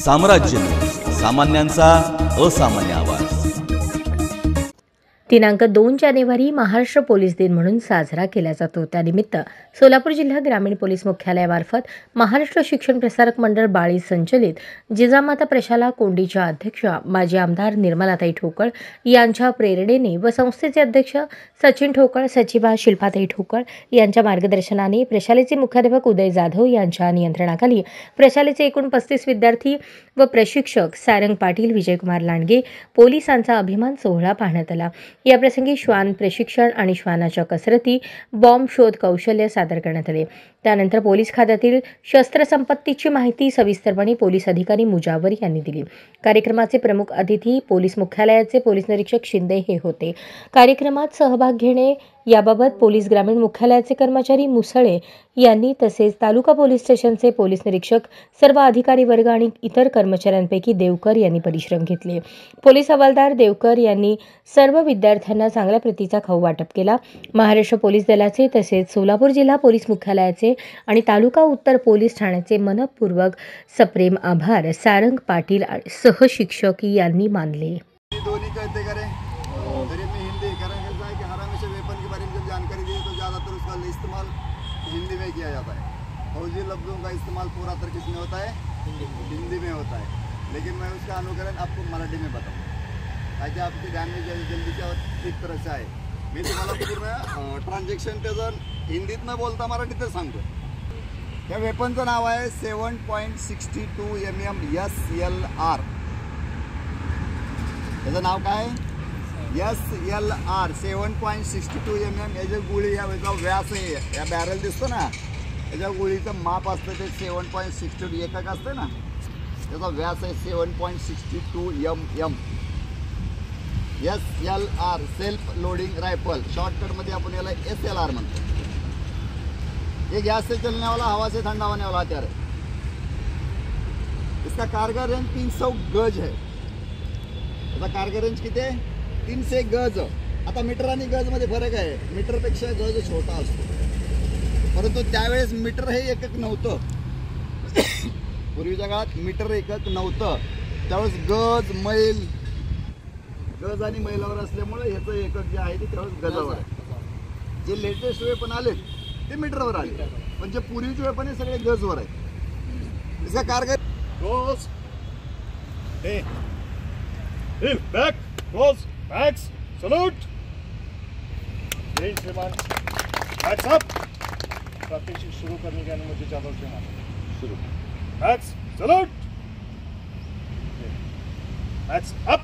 साम्राज्य, सामान्यांचा असामान्य आवाज। दिनांक 2 जानेवारी महाराष्ट्र पोलीस दिन म्हणून साजरा केला जातो। त्यानिमित्त सोलापूर जिल्हा ग्रामीण पोलीस मुख्यालयामार्फत महाराष्ट्र शिक्षण प्रसारक मंडळ बाळी संचलित जिजामाता प्रशाला कोंडीच्या अध्यक्षा माजी आमदार निर्मलाताई ठोकळ यांच्या प्रेरणेने व संस्थेचे अध्यक्ष सचिन ठोकळ, सचिवा शिल्पाताई ठोकळ यांच्या मार्गदर्शनाने प्रशालेचे मुख्याध्यापक उदय जाधव यांच्या नियंत्रणाखाली प्रशालेचे एकूण 35 विद्यार्थी व प्रशिक्षक सारंग पाटील, विजयकुमार लांडगे पोलिसांचा अभिमान सोहळा पाहण्यात आला। या प्रसंगी श्वान प्रशिक्षण आणि श्वानाच्या कसरती, बॉम्ब शोध कौशल्य सादर करण्यात आले। त्यानंतर पोलीस खात्यातील शस्त्रसंपत्तीची माहिती सविस्तरपणे पोलीस अधिकारी मुजावर यांनी दिली। कार्यक्रमाचे प्रमुख अतिथी पोलीस मुख्यालयाचे पोलीस निरीक्षक शिंदे हे होते। कार्यक्रमात सहभाग घेणे याबाबत पोलीस ग्रामीण मुख्यालयाचे कर्मचारी मुसळे यांनी तसेच तालुका पोलीस स्टेशनचे पोलीस निरीक्षक, सर्व अधिकारी वर्ग आणि इतर कर्मचाऱ्यांपैकी देवकर यांनी परिश्रम घेतले। पोलीस हवालदार देवकर यांनी सर्व विद्यार्थ्यांना चांगल्या प्रतीचा खाऊ वाटप केला। महाराष्ट्र पोलीस दलाचे तसेच सोलापूर जिल्हा पोलीस मुख्यालयाचे आणि तालुका उत्तर पोलीस ठाण्याचे मनपूर्वक सप्रेम आभार सारंग पाटील सहशिक्षक यांनी मानले। जानकारी दी तो ज़्यादातर उसका इस्तेमाल हिंदी में किया जाता है। फौजी लफ्ज़ों का इस्तेमाल पूरा तर किस में होता है? हिंदी में होता है, लेकिन मैं उसका अनुकरण आपको मराठी में बताऊँ ताकि आपके ध्यान में जल्दी से ठीक तरह से आए। मी तुम्हाला पूर्ण ट्रान्झॅक्शन त्याचं हिंदीत न बोलता मराठीत सांगतो। त्या वेपनचं नाव आहे 7.62 mm SLR। त्याचं नाव काय? SLR 7.62 mm। याची गोळी याचा व्यास आहे, या बॅरल दिसतो ना, याच्या गोळीचं माप असतं ते 7.62 एकक असतं ना, त्याचा व्यास आहे 7.62 mm। SLR self loading rifle, शॉर्टकटमध्ये आपण याला SLR म्हणतो। ये गैस से चलने वाला, हवा से ठंडा होने वाला हथियार है। इसका कारगर रेंज 300 गज है। इसका कारगर रेंज किती आहे? 300 गज। आता मीटर आणि गज मध्ये फरक आहे, मीटरपेक्षा गज छोटा असतो, परंतु त्यावेळेस मीटर हे एकक नव्हतं। पूर्वीच्या काळात मीटर एकक नव्हतं, त्यावेळेस गज, मैल, गज आणि मैलावर असल्यामुळे ह्याचं एकक जे आहे ते त्यावेळेस गजावर आहे। जे लेटेस्ट वेपन आले ते मीटरवर आले, पण जे पूर्वीचे वेपन हे सगळे गजवर आहेत। इसका कारगर close back close backs salute range श्रीमान बैक्स अप। प्रात्यक्षिक शुरू करने की अनुमति चाहता हूं श्रीमान। शुरू बैक्स सल्यूट बैक्स अप।